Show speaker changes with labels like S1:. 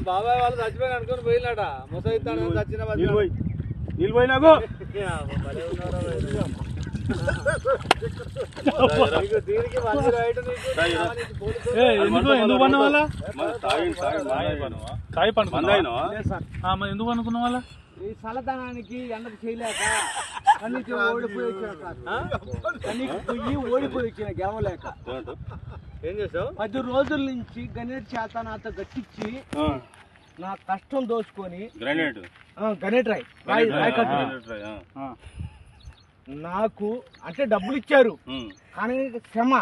S1: బాబాయ్ వాళ్ళు చచ్చిపోయి అనుకుని పోయినాట ముసైతాను చచ్చిన
S2: నిలిపోయినాకు
S3: ఎందుకు పన్న వాళ్ళ ఎందుకు అనుకున్న వాళ్ళ
S1: ఈ చల్లదనానికి ఎండకు చేయలేక కన్నీకి ఓడిపోయి వచ్చిన గెలవలేక ఏం చేసావు 10 రోజుల నుంచి గణేట్ చేత నాతో గట్టించి నా కష్టం దోచుకొని గణేట్ రాయ్ నాకు అంటే డబ్బులు ఇచ్చారు కానీ శ్రమ